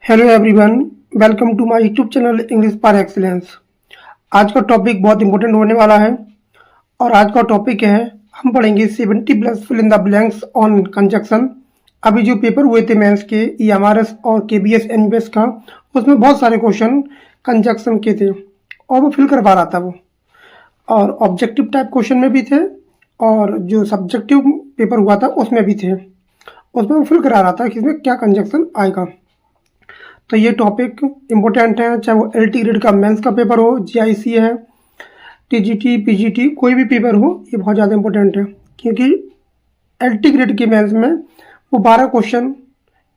Hello everyone, welcome to my YouTube channel English for excellence. आज का topic बहुत important होने वाला है और आज का टॉपिक है हम पढ़ेंगे 70 plus fill in the blanks on conjunction. अभी जो पेपर हुए थे मेंस के EMRS और KBS NBS का, उसमें बहुत सारे क्वेश्चन कंजक्शन के थे और वो फिल करवा रहा था वो, और ऑब्जेक्टिव टाइप क्वेश्चन में भी थे और जो सब्जेक्टिव पेपर हुआ था उसमें भी थे। उसमें वो फिल करा रहा था कि इसमें क्या कंजक्शन आएगा। तो ये टॉपिक इम्पोर्टेंट है, चाहे वो LT ग्रेड का मेंस का पेपर हो, GIC है, TGT PGT कोई भी पेपर हो, ये बहुत ज़्यादा इम्पोर्टेंट है क्योंकि LT ग्रेड के मेंस में वो 12 क्वेश्चन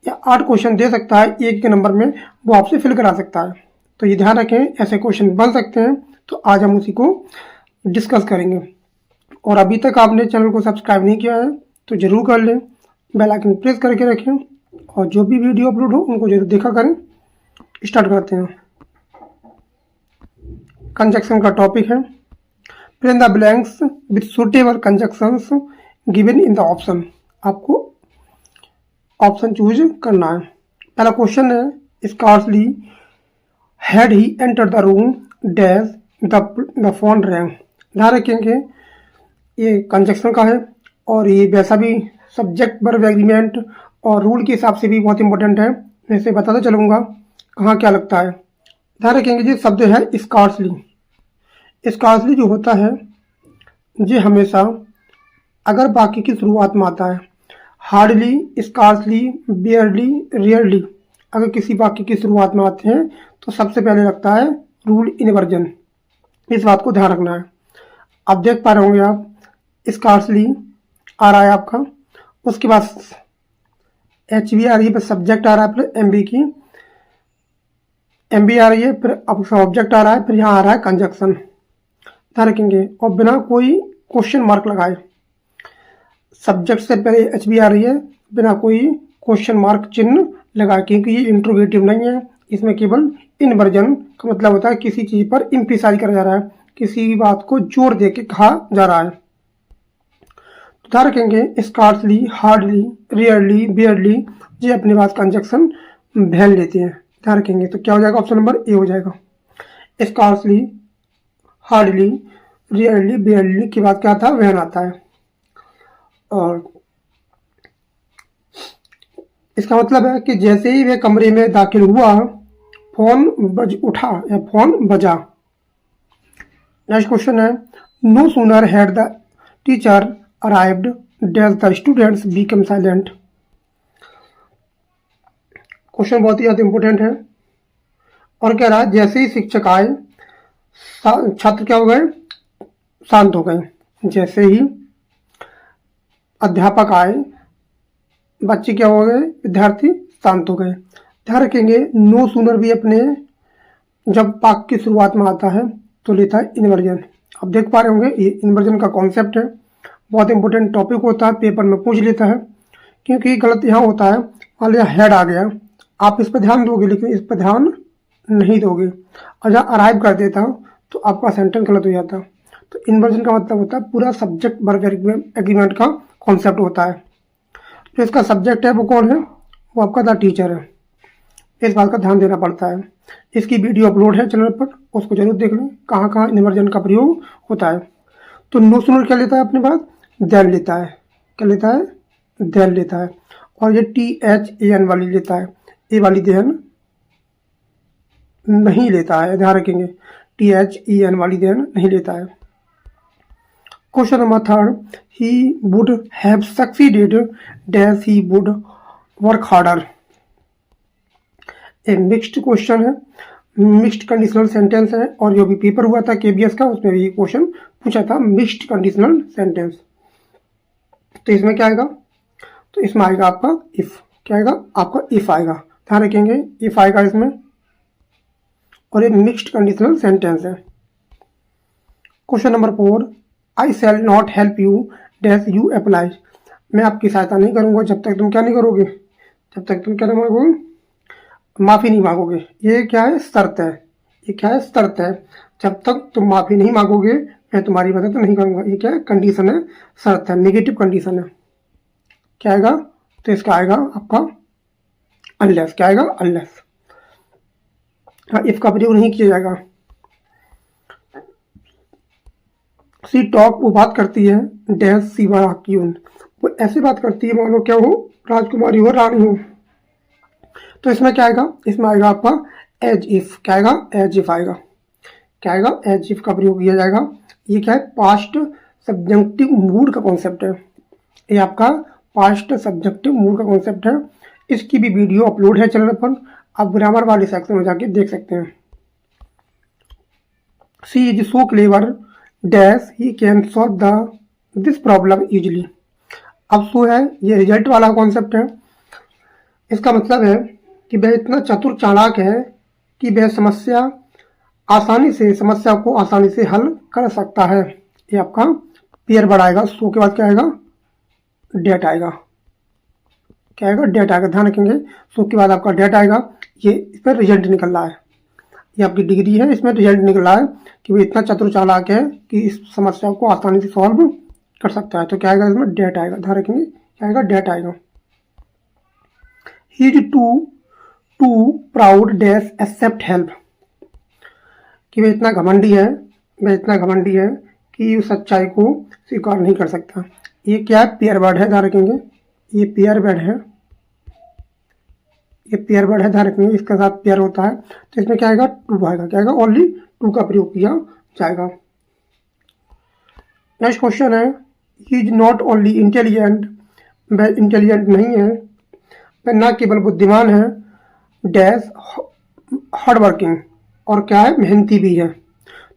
या 8 क्वेश्चन दे सकता है, एक के नंबर में वो आपसे फिल करा सकता है। तो ये ध्यान रखें, ऐसे क्वेश्चन बन सकते हैं। तो आज हम उसी को डिस्कस करेंगे। और अभी तक आपने चैनल को सब्सक्राइब नहीं किया है तो ज़रूर कर लें, बेल आइकन प्रेस करके रखें और जो भी वीडियो अपलोड हो उनको जरूर देखा करें। स्टार्ट करते हैं। कंजक्शन का टॉपिक है fill in the blanks with suitable conjunctions given in the option. आपको ऑप्शन चूज करना है। पहला क्वेश्चन है scarcely had he entered the room dash the phone rang. ध्यान रखेंगे ये कंजक्शन का है और ये वैसा भी सब्जेक्ट वर्ब एग्रीमेंट और रूल के हिसाब से भी बहुत इंपॉर्टेंट है। मैं इसे बताता चलूँगा कहाँ क्या लगता है। ध्यान रखेंगे जी, शब्द है स्कार्सली। स्कार्सली जो होता है ये हमेशा अगर बाकी की शुरुआत में आता है। हार्डली, स्कार्सली, बेयरली, रेयरली अगर किसी वाक्य की शुरुआत में आते हैं तो सबसे पहले लगता है रूल इनवर्जन। इस बात को ध्यान रखना है। आप देख पा रहे होंगे, आप स्कार्सली आ रहा है आपका, उसके बाद HV आ रही है, फिर सब्जेक्ट आ रहा है, फिर MB आ रही है, फिर आपका ऑब्जेक्ट आ रहा है, फिर यहाँ आ रहा है कंजक्शन। ध्यान रखेंगे और बिना कोई क्वेश्चन मार्क लगाए। सब्जेक्ट से पहले HV आ रही है बिना कोई क्वेश्चन मार्क चिन्ह लगाए, क्योंकि ये इंट्रोगेटिव नहीं है। इसमें केवल इनवर्जन का मतलब होता है किसी चीज़ पर इम्फिसाइज करा जा रहा है, किसी बात को जोर दे के कहा जा रहा है। तो ध्यान रखेंगे स्कार्सली, हार्डली, रेयरली, बेयरली ये अपने पास कंजक्शन वैन लेते हैं। ध्यान रखेंगे तो क्या हो जाएगा, ऑप्शन नंबर ए हो जाएगा। स्कार्सली, हार्डली, रेयरली, बेयरली के बाद क्या आता है, वैन आता है। और इसका मतलब है कि जैसे ही वह कमरे में दाखिल हुआ फोन बज उठा या फोन बजा। नेक्स्ट क्वेश्चन है no sooner had the teacher arrived dash the students become silent. Question बहुत ही ज़्यादा इंपॉर्टेंट है और कह रहा है जैसे ही शिक्षक आए छात्र क्या हो गए, शांत हो गए। जैसे ही अध्यापक आए बच्चे क्या हो गए, विद्यार्थी शांत हो गए। ध्यान रखेंगे नो सूनर भी अपने जब वाक्य की शुरुआत में आता है तो लेता है इन्वर्जन। आप देख पा रहे होंगे ये इन्वर्जन का कॉन्सेप्ट है, बहुत इंपॉर्टेंट टॉपिक होता है, पेपर में पूछ लेता है। क्योंकि गलत यहाँ होता है, मान लिया हेड आ गया, आप इस पर ध्यान दोगे लेकिन इस पर ध्यान नहीं दोगे और जहाँ अराइव कर देता तो आपका सेंटेंस गलत हो जाता। तो इन्वर्जन का मतलब होता है पूरा सब्जेक्ट वर्ब एग्रीमेंट का कॉन्सेप्ट होता है। तो इसका सब्जेक्ट है वो कौन है, वो आपका द टीचर है। इस बात का ध्यान देना पड़ता है। इसकी वीडियो अपलोड है चैनल पर, उसको जरूर देख लें कहाँ कहाँ इन्वर्जन का प्रयोग होता है। तो नो सूनर क्या लेता है अपने पास, देन लेता है। क्या लेता है, देन लेता है। और ये THAN वाली लेता है, ए वाली देन नहीं लेता है। ध्यान रखेंगे THEN वाली देन नहीं लेता है। Question number 3 he would have succeeded dash he would work harder. एक मिक्स्ड क्वेश्चन है, मिक्स्ड कंडीशनल सेंटेंस है और जो भी पेपर हुआ था KBS का उसमें भी क्वेश्चन पूछा था मिक्स्ड कंडीशनल सेंटेंस। तो इसमें क्या आएगा, तो इसमें आएगा आपका इफ। क्या आएगा आपका इफ आएगा। ध्यान रखेंगे इफ आएगा इसमें और ये मिक्स्ड कंडीशनल सेंटेंस है। Question number 4 I shall not help you dash you apply. मैं आपकी सहायता नहीं करूंगा जब तक तुम क्या नहीं करोगे, जब तक तुम क्या नहीं मांगोगे, माफ़ी नहीं मांगोगे। ये क्या है, शर्त है। ये क्या है, शर्त है। जब तक तुम माफ़ी नहीं मांगोगे मैं तुम्हारी मदद नहीं करूंगा। ये क्या है, कंडीशन है, शर्त है, नेगेटिव कंडीशन है। क्या आएगा, तो इसका आएगा आपका अनलेस। क्या आएगा, अनलेस। हाँ, इफ का प्रयोग नहीं किया जाएगा। सी टॉक, वो बात करती है, डैश शिवा क्यून, वो ऐसे बात करती है मानो क्या हो, राजकुमारी हो, रानी हो। तो इसमें क्या आएगा, इसमें आएगा आपका एज इफ, क्या आएगा, एज इफ आएगा, क्या आएगा, एज इफ का प्रयोग किया जाएगा। ये क्या है, पास्ट सब्जेक्टिव मूड का कॉन्सेप्ट है, ये आपका पास्ट सब्जेक्टिव मूड का कॉन्सेप्ट है। इसकी भी वीडियो अपलोड है चैनल पर, आप ग्रामर वाले सेक्शन में जाके देख सकते हैं। She is so clever dash he can solve the this problem easily. अब सो है, ये रिजल्ट वाला कॉन्सेप्ट है। इसका मतलब है कि वह इतना चतुर चालाक है कि वह समस्या को आसानी से हल कर सकता है। ये आपका पेयर वर्ड आएगा, सो के बाद क्या आएगा, डेट आएगा, क्या आएगा, डेट आएगा। ध्यान रखेंगे, सो के बाद आपका डेट आएगा। ये इस पर रिजल्ट निकल रहा है, ये आपकी डिग्री है, इसमें रिजल्ट निकल रहा है कि वो इतना चतुर चालाक है कि इस समस्या को आसानी से सॉल्व कर सकता है। तो क्या आएगा, इसमें डेट आएगा। ध्यान रखेंगे, क्या आएगा, डेट आएगा। He is too proud dash accept help, कि वह इतना घमंडी है, वह इतना घमंडी है कि उस सच्चाई को स्वीकार नहीं कर सकता। ये क्या है, पेयर वर्ड है, ध्यान रखेंगे, ये पेयर वर्ड है, ये पेयर वर्ड है, ध्यान रखेंगे, इसके साथ पेयर होता है। तो इसमें क्या आएगा, टू आएगा, क्या आएगा, ओनली टू का प्रयोग किया जाएगा। नेक्स्ट क्वेश्चन है, he is not only intelligent, वह इंटेलिजेंट नहीं है, वह न केवल बुद्धिमान है, डैश हार्ड वर्किंग, और क्या है, मेहनती भी है।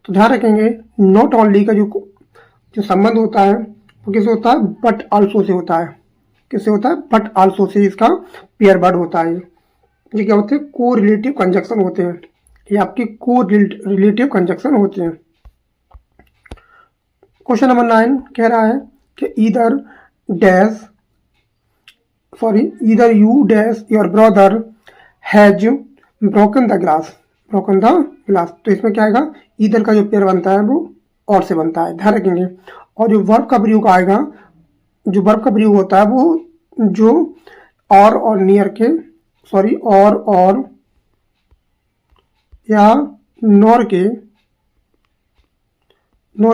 तो ध्यान रखेंगे, नॉट ओनली का जो संबंध होता है वो किससे होता है, बट आल्सो से होता है। किससे होता है, बट आल्सो से इसका पेयर वर्ड होता है। ये क्या होते हैं, को रिलेटिव कंजक्शन होते हैं, ये आपके को रिलेटिव कंजक्शन होते हैं। क्वेश्चन नंबर 9 कह रहा है कि either you dash your brother has broken the glass, तो इसमें क्या आएगा, ईदर का जो पेयर बनता है वो और से बनता है, ध्यान रखेंगे। और जो वर्ब का प्रयोग आएगा, जो वर्ब का प्रयोग होता है वो जो और नियर के, सॉरी और या नॉर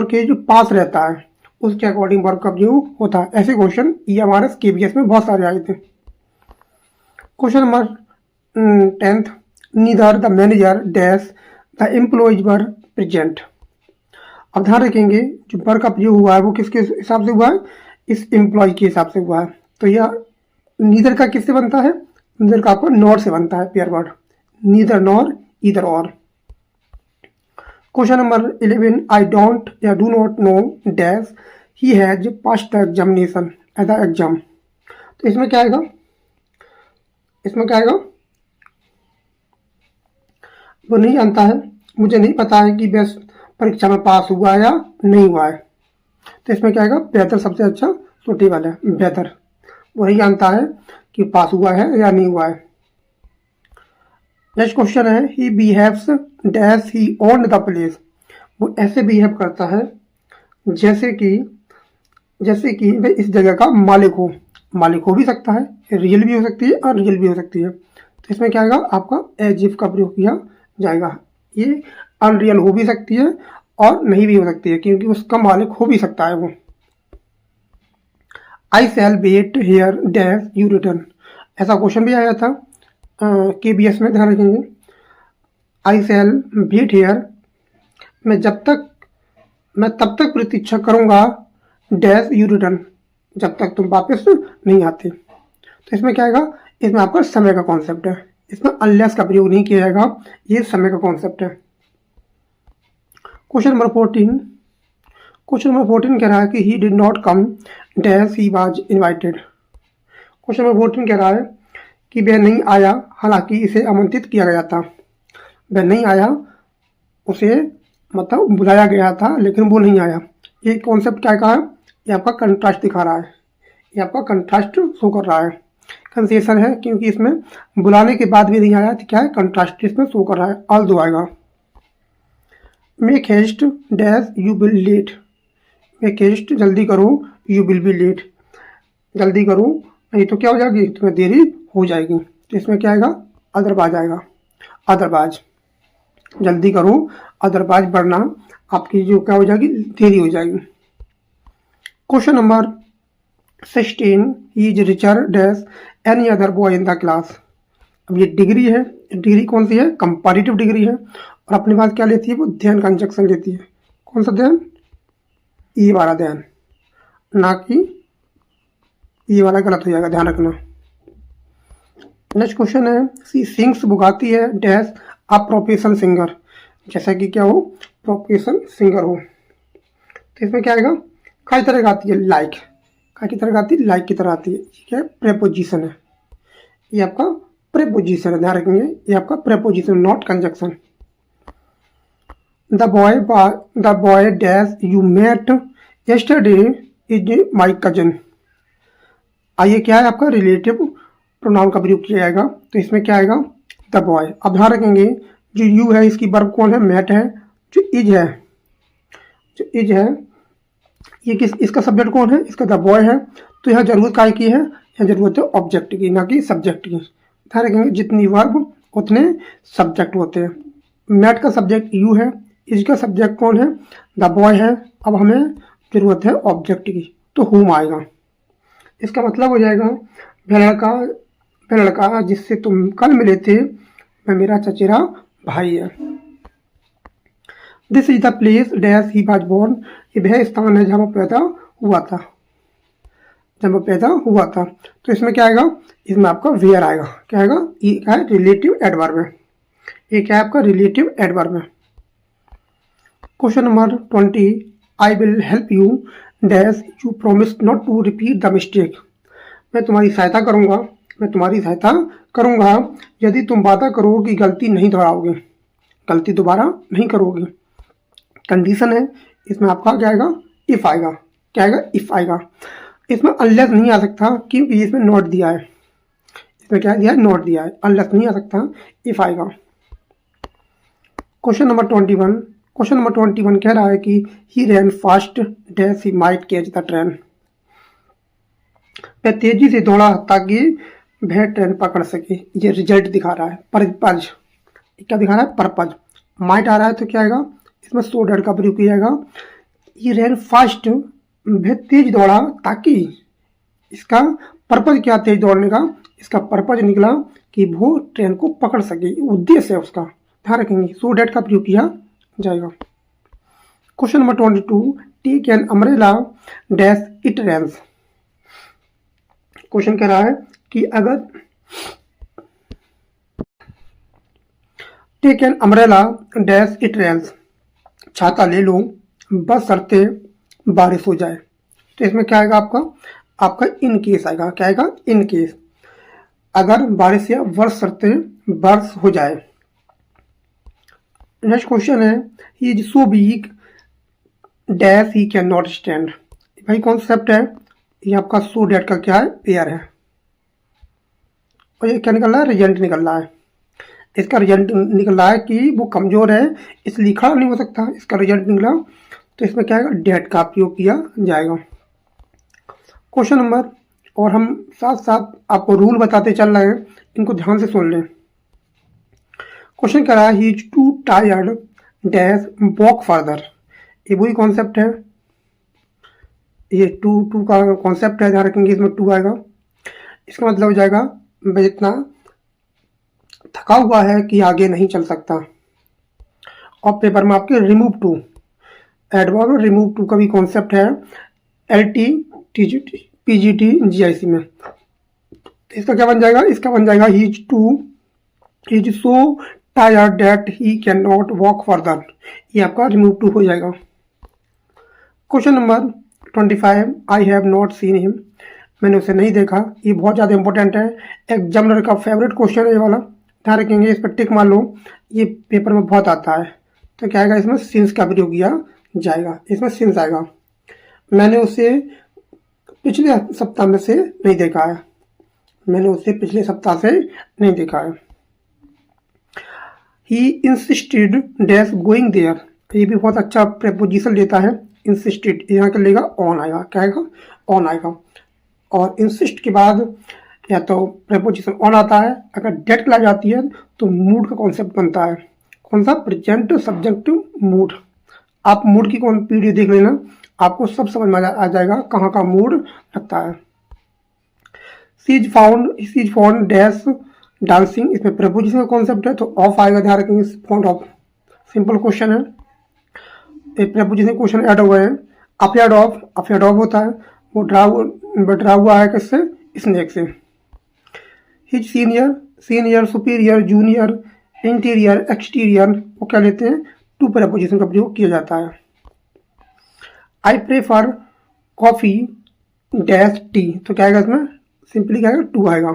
के जो पास रहता है उसके अकॉर्डिंग वर्ब का प्रयोग होता है। ऐसे क्वेश्चन EMRS KBS में बहुत सारे आए थे। Question number 10, neither the manager dash the employees were present. अब ध्यान रखेंगे, जो वर्ब का प्रयोग हुआ है वो किसके हिसाब से हुआ है, इस एम्प्लॉय के हिसाब से हुआ है। तो यह नीदर का किससे बनता है, नीदर का आपको नॉर से बनता है, pair word, neither nor, either or. Question number 11, I don't या do not know dash he has passed the examination as the exam. तो इसमें क्या आएगा, वो नहीं जानता है, मुझे नहीं पता है कि वह परीक्षा में पास हुआ या नहीं हुआ है। तो इसमें क्या आएगा, बेहतर सबसे अच्छा सूटेबल है, बेहतर, वो नहीं जानता है कि पास हुआ है या नहीं हुआ है। नेक्स्ट क्वेश्चन है, he behaves dash he owned the place, वो ऐसे बिहेव करता है जैसे कि वह इस जगह का मालिक हो भी सकता है, रियल भी हो सकती है और रियल भी हो सकती है। तो इसमें क्या आएगा, आपका एज इफ का प्रयोग किया जाएगा। ये अनरियल हो भी सकती है और नहीं भी हो सकती है, क्योंकि उसका मालिक हो भी सकता है वो। I shall wait here dash you return, ऐसा क्वेश्चन भी आया था KBS में, ध्यान रखेंगे। आई शैल वेट हेयर, मैं तब तक प्रतीक्षा करूंगा, डैश यू रिटर्न, जब तक तुम वापस नहीं आते। तो इसमें क्या आएगा, इसमें आपका समय का कॉन्सेप्ट है, इसमें अनलेस का प्रयोग नहीं किया जाएगा, ये समय का कॉन्सेप्ट है। क्वेश्चन नंबर 14 कह रहा है कि ही did not come dash he was invited. Question number 14 कह रहा है कि वह नहीं आया, हालांकि इसे आमंत्रित किया गया था। वह नहीं आया, उसे मतलब बुलाया गया था लेकिन वो नहीं आया। ये कॉन्सेप्ट क्या का है, ये आपका कंट्रास्ट दिखा रहा है, ये आपका कंट्रास्ट शो कर रहा है। कंसेशन है क्योंकि इसमें बुलाने के बाद भी नहीं आया, तो क्या है, कंट्रास्ट इसमें शो कर रहा है, ऑल दो आएगा। Make haste dash you will late, make haste जल्दी करो, यू विल बी लेट, जल्दी करो नहीं तो क्या हो जाएगी, तुम्हें देरी हो जाएगी। तो इसमें क्या आएगा, अदरवाइज आएगा, अदरवाइज। जल्दी करो, अदरवाइज वरना आपकी जो क्या हो जाएगी, देरी हो जाएगी। Question number 16, he is richer dash any other boy in the class. अब ये डिग्री है, डिग्री कौन सी है, कंपैरेटिव डिग्री है, और अपने पास क्या लेती है, वो ध्यान कंजक्शन लेती है। कौन सा ध्यान, ई वाला ध्यान, ना कि ई वाला गलत हो जाएगा, ध्यान रखना। नेक्स्ट क्वेश्चन है, सी सिंग्स, वो गाती है डैश अ प्रोफेशनल सिंगर, जैसा कि क्या हो, प्रोफेशनल सिंगर हो। तो इसमें क्या आएगा, कई तरह गाती है, लाइक, काय की तरह गाती है, लाइक की तरह आती है। ये क्या है, प्रेपोजिशन है, ये आपका प्रेपोजिशन है, ध्यान रखेंगे, ये आपका preposition, not conjunction. The boy dash you met yesterday is my cousin. आइए क्या है, आपका रिलेटिव प्रोनाउन का प्रयोग किया जाएगा, तो इसमें क्या आएगा, द बॉय। अब ध्यान रखेंगे, जो यू है इसकी वर्ब कौन है, मेट है। जो इज है, जो इज है ये किस, इसका सब्जेक्ट कौन है, इसका द बॉय है। तो यहाँ जरूरत काय की है, यहाँ जरूरत है ऑब्जेक्ट की, ना कि सब्जेक्ट की। ध्यान रखेंगे, जितनी वर्ब उतने सब्जेक्ट होते हैं। मेट का सब्जेक्ट यू है, इज का सब्जेक्ट कौन है, द बॉय है। अब हमें जरूरत है ऑब्जेक्ट की, तो हुम आएगा। इसका मतलब हो जाएगा, वह लड़का जिससे तुम कल मिले थे, वह मेरा चचेरा भाई है। This is the place dash he was born, ये वह स्थान है जहाँ वो पैदा हुआ था, जब वो पैदा हुआ था। तो इसमें क्या आएगा, इसमें आपका वेयर आएगा। क्या आएगा, ये क्या है, रिलेटिव एडवर्ब है। ये क्या है, आपका रिलेटिव एडवर्ब है। Question number 20, I will help you dash you promise not to repeat the mistake. मैं तुम्हारी सहायता करूंगा, मैं तुम्हारी सहायता करूंगा यदि तुम वादा करो कि गलती नहीं दोहराओगे, गलती दोबारा नहीं करोगे। कंडीशन है, इसमें आपका क्या आएगा, इफ आएगा। क्या आएगा, इफ आएगा। इसमें अनलेस नहीं आ सकता, क्योंकि इसमें नॉट दिया है, इसमें क्या दिया है, नॉट दिया है, अनलेस नहीं आ सकता, इफ आएगा। क्वेश्चन नंबर 21 कह रहा है कि he ran fast dash he might catch the train. वह तेजी से दौड़ा ताकि वह ट्रेन पकड़ सके। ये रिजल्ट दिखा रहा है, पर्पज, क्या दिखा रहा है, पर्पज। माइट आ रहा है तो क्या आएगा, इसमें सो डेट का प्रयोग किया जाएगा। ये रैन फास्ट, वह तेज दौड़ा ताकि, इसका पर्पज क्या, तेज दौड़ने का, इसका पर्पज निकला कि वो ट्रेन को पकड़ सके, उद्देश्य है उसका। ध्यान रखेंगे, सो डेट का प्रयोग किया जाएगा। Question number 22, take an umbrella dash it rains. Question कह रहा है कि अगर take an umbrella dash it rains, छाता ले लो बशर्ते बारिश हो जाए। तो इसमें क्या आएगा, आपका इन केस आएगा। क्या आएगा, इन केस, अगर बारिश या बशर्ते बारिश हो जाए। नेक्स्ट क्वेश्चन है, he is so weak dash he can not stand. भाई कॉन्सेप्ट है, ये आपका सो डैट का क्या है, पेयर है, और ये क्या निकल रहा है, रिजल्ट निकल रहा है। इसका रिजल्ट निकल रहा है कि वो कमजोर है, इसलिए खड़ा नहीं हो सकता, इसका रिजल्ट निकला। तो इसमें क्या आएगा, डेट का उपयोग किया जाएगा। क्वेश्चन नंबर, और हम साथ साथ आपको रूल बताते चल रहे हैं, इनको ध्यान से सुन लें। क्वेश्चन कह रहा है, ही is to tired dash walk further. ये वही कॉन्सेप्ट है, ये टू का कॉन्सेप्ट है, ध्यान रखेंगे, इसमें टू आएगा। इसका मतलब हो जाएगा, मैं इतना थका हुआ है कि आगे नहीं चल सकता। और पेपर में आपके remove two, adverb remove two का भी कॉन्सेप्ट है, LT TGT PGT GIC में। इसका क्या बन जाएगा, इसका बन जाएगा, he is so tired that he can not walk further. ये आपका रिमूव टू हो जाएगा। Question number 25, I have not seen him. मैंने उसे नहीं देखा। ये बहुत ज़्यादा इंपॉर्टेंट है, एग्जामिनर का फेवरेट क्वेश्चन है ये वाला, ध्यान रखेंगे, इस पर टिक मार लो, ये पेपर में बहुत आता है। तो क्या आएगा, इसमें सिंस का प्रयोग किया जाएगा, इसमें सिंस आएगा। मैंने उसे पिछले सप्ताह में से नहीं देखा है, मैंने उसे पिछले सप्ताह से नहीं देखा है। He insisted dash going there, ये भी बहुत अच्छा प्रेपोजिशन लेता है, इंसिस्टेड, यहाँ के लेगा ऑन आएगा। क्या आएगा, ऑन आएगा। और इंसिस्ट के बाद या तो प्रेपोजिशन ऑन आता है, अगर डेट क्लास आती है तो मूड का कॉन्सेप्ट बनता है। कौन सा, प्रेजेंट सब्जेक्ट मूड। आप मूड की कौन वीडियो देख लेना, आपको सब समझ में आ जाएगा कहाँ का मूड लगता है। She is found dash dancing, इसमें प्रपोजिशन का कॉन्सेप्ट है तो ऑफ आएगा, ध्यान रखेंगे, फाउंड ऑफ। सिंपल क्वेश्चन है, एक प्रपोजिशन क्वेश्चन ऐड हुए हैं। अफेयर्ड ऑफ होता है, वो डरा हुआ है किससे, स्नेक से। His senior superior junior interior exterior वो क्या लेते हैं, टू प्रपोजिशन का प्रयोग किया जाता है। I prefer coffee dash T, तो क्या आएगा इसमें, सिंपली क्या आएगा, टू आएगा।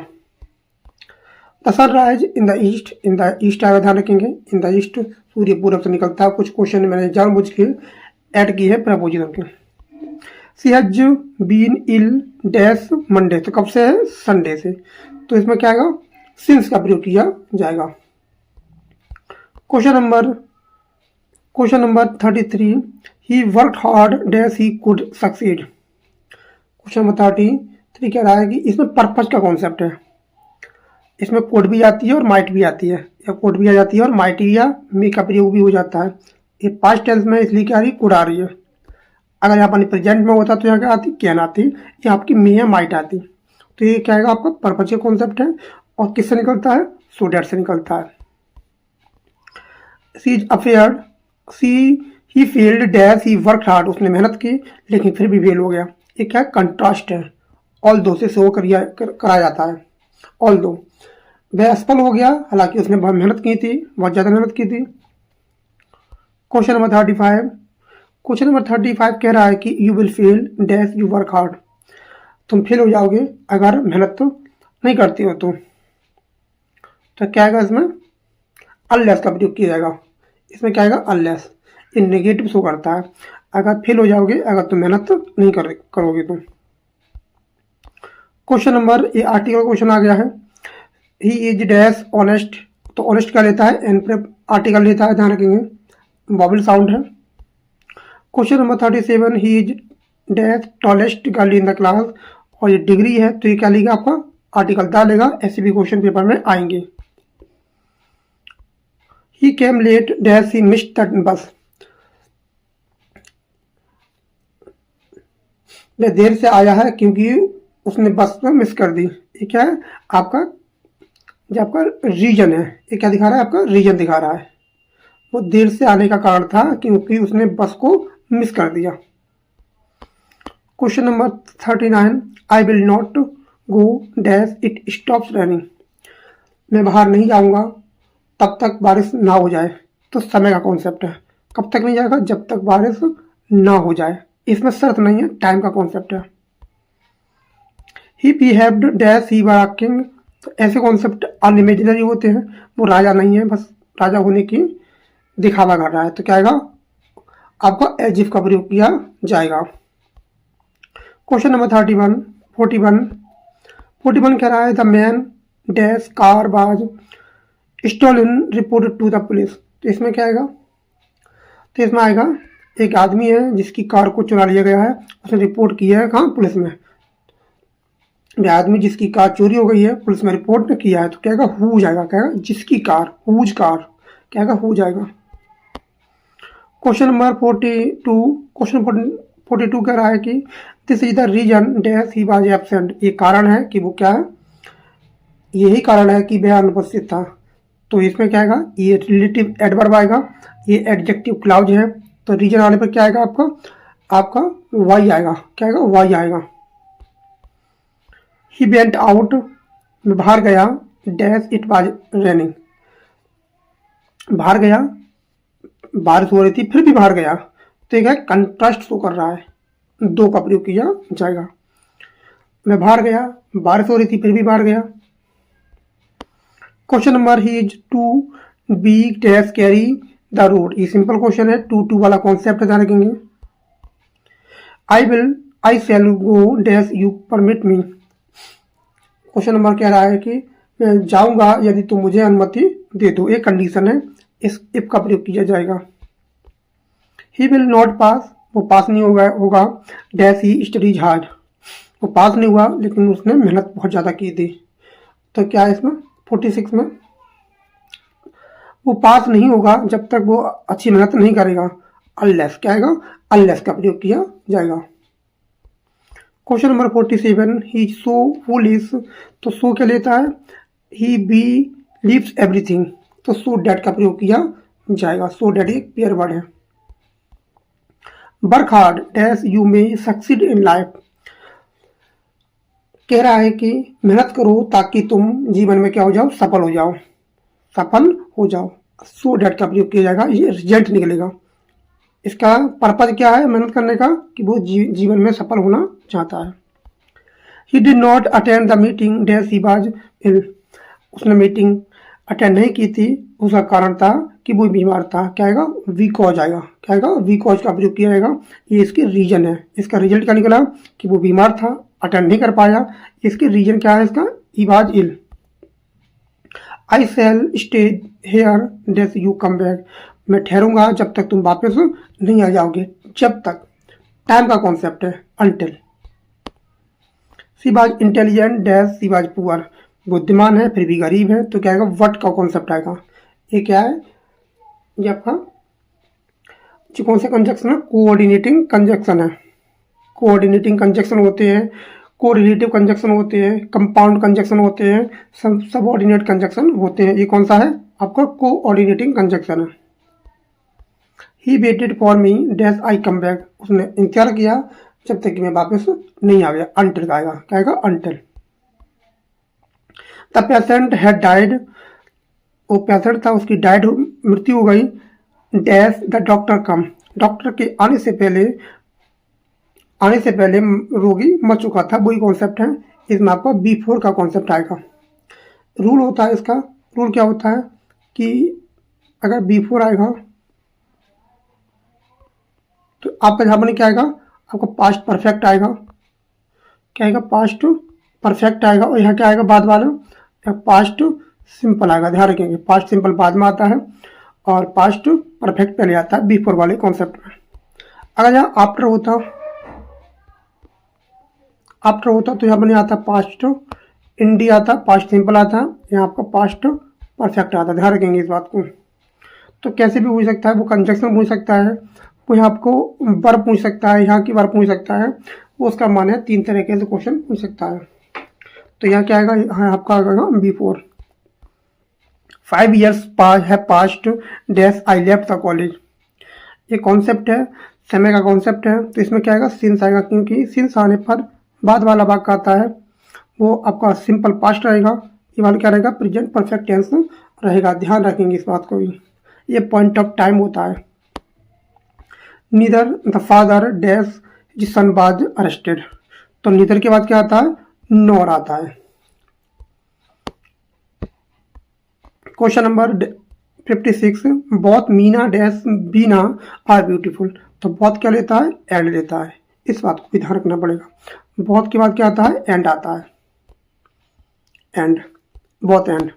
The sunrise in the east आएगा, ध्यान रखेंगे, इन द ईस्ट सूर्य पूरब से निकलता है। कुछ क्वेश्चन मैंने जानबूझ के ऐड की है प्रपोजिशन के। She has been ill dash Monday, तो कब से है, संडे से, तो इसमें क्या आएगा, सिंस का प्रयोग किया जाएगा। Question number 33, he work hard dash he could succeed. Question number 33 कह रहा है कि इसमें पर्पज का कॉन्सेप्ट है। इसमें कोड भी आती है और माइट भी आती है, या कोड भी आ जाती है और माइट या मे का प्रयोग भी हो जाता है। ये पास्ट टेंस में इसलिए क्या आ रही, कोड आ रही है। अगर यहाँ पर प्रेजेंट में होता तो यहाँ क्या आती, कैन आती, या आपकी मे या माइट आती। तो ये क्या आएगा, आपका पर्पज का कॉन्सेप्ट है और किससे निकलता है, सो डैट से निकलता है। She is afraid he failed dash he work hard, उसने मेहनत की लेकिन फिर भी फेल हो गया। ये क्या कंट्रास्ट है, ऑल दो से शो कराया जाता है। ऑल दो वह असफल हो गया, हालांकि उसने बहुत मेहनत की थी, बहुत ज़्यादा मेहनत की थी। क्वेश्चन नंबर 35 कह रहा है कि you will fail dash you work hard, तुम फेल हो जाओगे अगर मेहनत तो नहीं करती हो तो क्या आएगा इसमें, अनलेस का प्रयोग किया जाएगा। इसमें क्या आएगा, अनलेस, ये नेगेटिव शो करता है, अगर फेल हो जाओगे अगर तुम मेहनत तो नहीं करोगे तो। क्वेश्चन नंबर, ये आर्टिकल क्वेश्चन आ गया है, ही इज डैश ऑनेस्ट, तो ऑनेस्ट क्या लेता है, एन पर आर्टिकल लेता है, ध्यान रखेंगे, वॉवल साउंड है। Question number 37, he is dash tallest girl in the class, और ये डिग्री है तो ये क्या लेगा, आपका आर्टिकल दा लेगा, ऐसे भी क्वेश्चन पेपर में आएंगे। He came late dash he missed the bus, वह देर से आया है क्योंकि उसने बस में मिस कर दी। ये क्या है आपका, जो आपका रीजन है, ये क्या दिखा रहा है, आपका रीजन दिखा रहा है, वो देर से आने का कारण था क्योंकि उसने बस को मिस कर दिया। Question number 39, I will not go dash it stops raining, मैं बाहर नहीं जाऊंगा तब तक बारिश ना हो जाए, तो समय का कॉन्सेप्ट है, कब तक नहीं जाएगा, जब तक बारिश ना हो जाए, इसमें शर्त नहीं है, टाइम का कॉन्सेप्ट है। ही बिहेव्ड डैश ही वर किंग, तो ऐसे कॉन्सेप्ट अनइमेजिनरी होते हैं, वो राजा नहीं है, बस राजा होने की दिखावा कर रहा है, तो क्या आएगा, आपका एज इफ का प्रयोग किया जाएगा। क्वेश्चन नंबर 41 कह रहा है, the man dash car was stolen reported to the police, तो इसमें क्या आएगा, तो इसमें आएगा एक आदमी है जिसकी कार को चुरा लिया गया है, उसने रिपोर्ट किया है कहाँ, पुलिस में। वह आदमी जिसकी कार चोरी हो गई है पुलिस में रिपोर्ट किया है, तो क्या आएगा, हु जाएगा, क्या आएगा, जिसकी कार, हुज कार, क्या आएगा, हु जाएगा। क्वेश्चन नंबर 42 कह रहा है कि this is the reason dash he was absent, ये कारण है कि वो क्या है, यही कारण है कि वह अनुपस्थित था, तो इसमें क्या आएगा, ये रिलेटिव एडवर्ब आएगा, ये एडजेक्टिव क्लाउज है, तो रीजन आने पर क्या आएगा, आपका वाई आएगा, क्या आएगा, वाई आएगा। ही वेंट आउट, में बाहर गया, डैश इट वाज रेनिंग, बाहर गया, बारिश हो रही थी फिर भी बाहर गया, तो एक है कंट्रास्ट शो कर रहा है, दो का प्रयोग किया जाएगा। मैं बाहर गया, बारिश हो रही थी फिर भी बाहर गया। Question number, he is to be dash carry the road, ये सिंपल क्वेश्चन है, टू वाला कॉन्सेप्ट ध्यान रखेंगे। I shall go dash you permit me, question number कह रहा है कि मैं जाऊंगा यदि तुम मुझे अनुमति दे दो, एक कंडीशन है, इस इफ का प्रयोग किया जाएगा। ही विल नॉट पास, वो पास नहीं होगा डैश ही स्टडीज हार्ड, वो पास नहीं हुआ लेकिन उसने मेहनत बहुत ज़्यादा की थी, तो क्या है इसमें 46 में, वो पास नहीं होगा जब तक वो अच्छी मेहनत नहीं करेगा। अनलेस क्या आएगा, अनलेस का प्रयोग किया जाएगा। क्वेश्चन नंबर 47, ही सो फूलिश, तो सो क्या लेता है, ही बी लीव्स एवरीथिंग, तो सो डैट का प्रयोग किया जाएगा। सो डैट एक पेयर वर्ड है। Work hard dash you may succeed in life, कह रहा है कि मेहनत करो ताकि तुम जीवन में क्या हो जाओ, सफल हो जाओ, सफल हो जाओ। सो डैट का प्रयोग किया जाएगा, ये रिजल्ट निकलेगा। इसका पर्पज क्या है मेहनत करने का, कि वो जीवन में सफल होना चाहता है। He did not attend the meeting dash he was ill, उसने मीटिंग अटेंड नहीं की थी, उसका कारण था कि वो बीमार था। क्या आएगा, वी कॉज आएगा। क्या आएगा, वी कॉज का प्रयोग किया जाएगा। ये इसकी रीजन है। इसका रिजल्ट क्या निकला कि वो बीमार था, अटेंड नहीं कर पाया। इसकी रीजन क्या है इसका, he was ill. I shall stay here dash you come back, मैं ठहरूंगा जब तक तुम वापस नहीं आ जाओगे। जब तक टाइम का कॉन्सेप्ट है, until. She was intelligent dash she was poor, बुद्धिमान है फिर भी गरीब है, तो क्या आएगा, वट का कॉन्सेप्ट आएगा। ये क्या है, ये आपका जो कौन सा कंजक्शन है, कोऑर्डिनेटिंग कंजक्शन है। कोऑर्डिनेटिंग कंजक्शन होते हैं, कोरिलेटिव कंजक्शन होते हैं, कंपाउंड कंजक्शन होते हैं, सबऑर्डिनेट कंजक्शन होते हैं। ये कौन सा है आपका, कोऑर्डिनेटिंग कंजक्शन है। He waited for me dash I come back, उसने इंतजार किया जब तक कि मैं वापस नहीं आ गया। अनटिल का आएगा। क्या आएगा, until. The patient had died, वो पेशेंट था उसकी डाइड मृत्यु हो गई। Dash the doctor come, doctor के आने से पहले रोगी मर चुका था। वही कॉन्सेप्ट है। इसमें आपका बिफोर का कॉन्सेप्ट आएगा। रूल होता है इसका, रूल क्या होता है कि अगर बिफोर आएगा तो आपका यहाँ पर क्या आएगा, आपका पास्ट परफेक्ट आएगा। क्या आएगा, पास्ट परफेक्ट आएगा। और यहाँ क्या आएगा, बाद वाला पास्ट सिंपल आएगा। ध्यान रखेंगे, पास्ट सिंपल बाद में आता है और पास्ट परफेक्ट पहले आता है बिफोर वाले कॉन्सेप्ट में। अगर यहाँ आफ्टर होता तो यहाँ पर नहीं आता पास्ट इंडी आता, पास्ट सिंपल आता, यहाँ आपका पास्ट परफेक्ट आता। ध्यान रखेंगे इस बात को। तो कैसे भी पूछ सकता है, वो कंजक्शन पूछ सकता है, वो यहाँ आपको वर्ब पूछ सकता है, यहाँ की वर्ब पूछ सकता है। वो उसका मान है, 3 तरीके से क्वेश्चन पूछ सकता है। तो यहाँ क्या आएगा, यहाँ आपका आएगा बिफोर। 5 years है past dash I left the college, ये कॉन्सेप्ट है, समय का कॉन्सेप्ट है। तो इसमें क्या आएगा, सिंस आएगा, क्योंकि सिंस आने पर बाद वाला वाक्य आता है वो आपका सिंपल पास्ट रहेगा। ये वाला क्या रहेगा, प्रेजेंट परफेक्ट टेंस रहेगा। ध्यान रखेंगे इस बात को भी। ये पॉइंट ऑफ टाइम होता है। नीदर द फादर डैश जिस सन वाज अरेस्टेड, तो नीदर के बाद क्या आता है, नॉर आता है। Question number 56, both Meena dash Beena are beautiful, तो बहुत क्या लेता है, एंड लेता है। इस बात को भी ध्यान रखना पड़ेगा। बहुत के बाद क्या आता है, एंड आता है, एंड, बहुत एंड।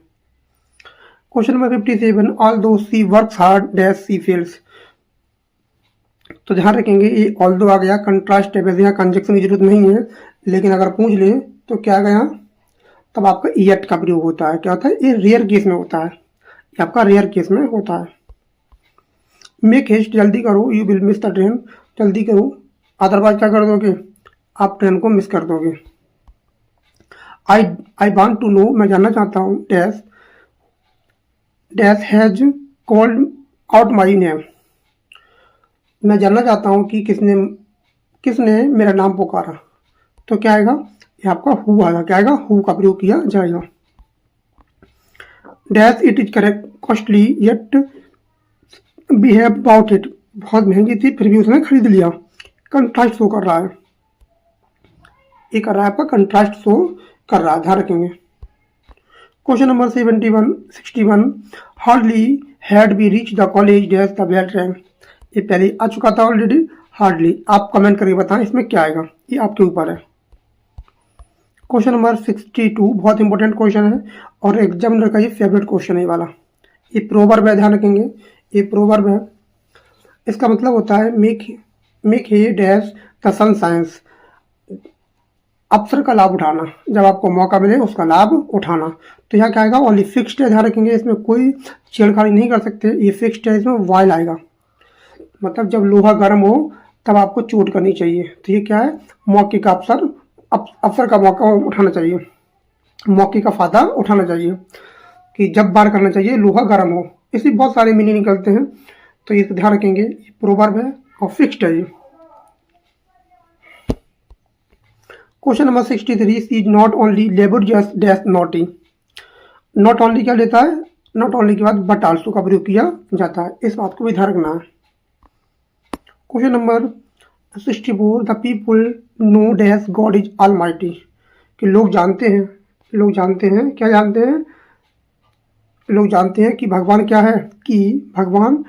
क्वेश्चन नंबर 57, ऑल दो सी works hard dash C fails, तो ध्यान रखेंगे ये ऑल दो आ गया, कंट्रास्ट है, वैसे यहाँ कंजक्शन की जरूरत नहीं है, लेकिन अगर पूछ ले तो क्या आ गया, तब आपका येट का प्रयोग होता है। क्या होता है, ये रेयर केस में होता है, ये आपका रेयर केस में होता है। मेक हेस्ट, जल्दी करो, you will miss the train, जल्दी करो, अदरवाइज क्या कर दोगे, आप ट्रेन को मिस कर दोगे। आई वांट टू नो, मैं जानना चाहता हूँ, dash dash has called out my name, मैं जानना चाहता हूँ कि किसने मेरा नाम पुकारा। तो क्या आएगा, ये आपका हु आएगा। क्या आएगा, हु का प्रयोग किया जाएगा। Dash it is correct costly yet behave about it, बहुत महंगी थी फिर भी उसने खरीद लिया। कंट्रास्ट शो कर रहा है, ये कर रहा है आपका कंट्रास्ट शो कर रहा है। ध्यान रखेंगे। Question number 61, hardly had be reach the college dash the bell rang, ये पहले आ चुका था ऑलरेडी, हार्डली। आप कमेंट करके बताएं इसमें क्या आएगा, ये आपके ऊपर है। क्वेश्चन नंबर 62, बहुत इंपॉर्टेंट क्वेश्चन है और एग्जामिनर का ये फेवरेट क्वेश्चन है वाला। ये प्रोवर्ब है, ध्यान रखेंगे, ये प्रोवर्ब है। इसका मतलब होता है make hay dash the sun shines, अवसर का लाभ उठाना, जब आपको मौका मिले उसका लाभ उठाना। तो यहाँ क्या आएगा, ओनली फिक्स्ड है, ध्यान रखेंगे इसमें कोई छेड़खानी नहीं कर सकते, ये फिक्स्ड है, इसमें वाइल आएगा, मतलब जब लोहा गर्म हो तब आपको चोट करनी चाहिए। तो ये क्या है, मौके का अवसर का मौका उठाना चाहिए, मौके का फायदा उठाना चाहिए, कि जब बार करना चाहिए लोहा गर्म हो। इसलिए बहुत सारे मीनिंग निकलते हैं, तो ये ध्यान रखेंगे, प्रोवर्ब है और फिक्स्ड है ये। Question number 63, is not only labour just dash naughty. Not only क्या लेता है, नॉट ओनली के बाद बट आल्सो का प्रयोग किया जाता है, इस बात को भी ध्यान रखना है। Question number 64, the people know dash God is almighty. कि लोग जानते हैं क्या जानते हैं, लोग जानते हैं कि भगवान क्या है, कि भगवान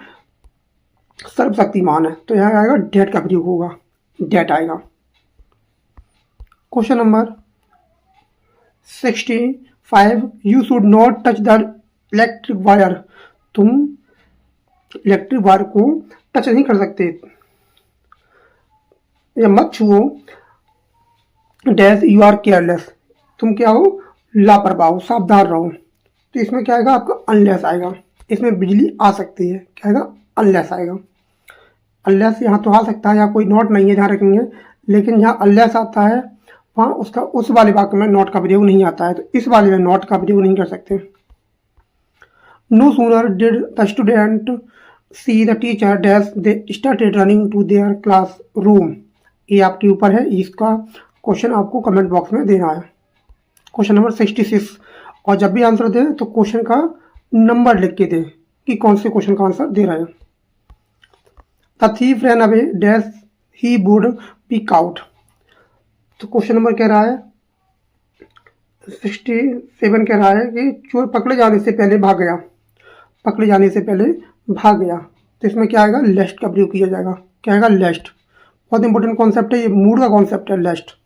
सर्वशक्तिमान है। तो यहाँ आएगा डेट का प्रयोग होगा, डेट आएगा। Question number 65, you should not touch the electric wire. तुम इलेक्ट्रिक वायर को टच नहीं कर सकते, या मत छुओ, डैश यू आर केयरलेस, तुम क्या हो, लापरवाह हो, सावधान रहो। तो इसमें क्या आएगा, आपका अनलेस आएगा, इसमें बिजली आ सकती है, क्या आएगा, अनलेस आएगा। अनलेस यहाँ तो आ सकता है, यहाँ कोई नॉट नहीं है, ध्यान रखेंगे, लेकिन यहाँ अनलेस आता है वहाँ उसका उस वाले वाक्य में नॉट का प्रयोग नहीं आता है, तो इस वाले में नॉट का प्रयोग नहीं कर सकते। No sooner did the student see the teacher dash they started running to their classroom. ये आपके ऊपर है, इसका क्वेश्चन आपको कमेंट बॉक्स में देना है। क्वेश्चन नंबर 66, और जब भी आंसर दें तो क्वेश्चन का नंबर लिख के दें कि कौन से क्वेश्चन का आंसर दे रहे हैं। The thief ran away dash he would be cout. तो क्वेश्चन नंबर कह रहा है 67 कह रहा है कि चोर पकड़े जाने से पहले भाग गया, पकड़े जाने से पहले भाग गया। तो इसमें क्या आएगा, लेस्ट का प्रयोग किया जाएगा, क्या आएगा, लेस्ट। बहुत इंपॉर्टेंट कॉन्सेप्ट है ये, मूड का कॉन्सेप्ट है लेस्ट,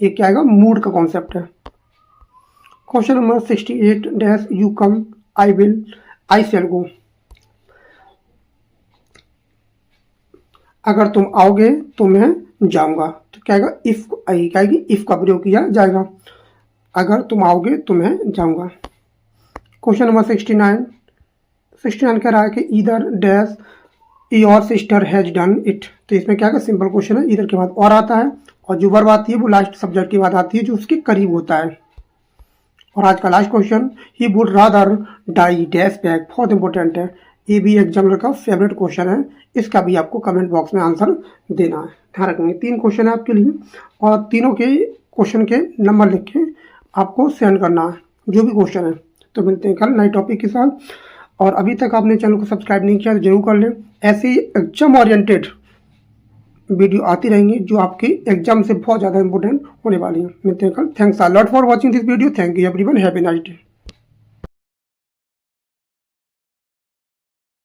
ये क्या आएगा, मूड का कॉन्सेप्ट है। Question number 68, dash you come I shall go. अगर तुम आओगे तो मैं जाऊंगा। तो क्या आएगा, इफ आएगी, इफ का प्रयोग किया जाएगा, अगर तुम आओगे तो मैं जाऊंगा। क्वेश्चन नंबर 69 कह रहा है कि either dash your sister has done it. तो इसमें क्या है, सिंपल क्वेश्चन है, ईदर के बाद और आता है, और जो वर्ब आती है वो लास्ट सब्जेक्ट के बाद आती है, जो उसके करीब होता है। और आज का last question, he would rather die dash back. बहुत इंपॉर्टेंट है, ये भी एग्जामिनर का फेवरेट क्वेश्चन है, इसका भी आपको कमेंट बॉक्स में आंसर देना है। ध्यान रखेंगे 3 क्वेश्चन है आपके लिए, और तीनों के क्वेश्चन के नंबर लिख के आपको सेंड करना है, जो भी क्वेश्चन है। तो मिलते हैं कल नए टॉपिक के साथ, और अभी तक आपने चैनल को सब्सक्राइब नहीं किया तो जरूर कर लें। ऐसे ही एग्जाम ओरिएंटेड वीडियो आती रहेंगी, जो आपके एग्जाम से बहुत ज़्यादा इंपॉर्टेंट होने वाली है। मिलते हैं कल। Thanks a lot for watching this video. Thank you everyone, have a nice day.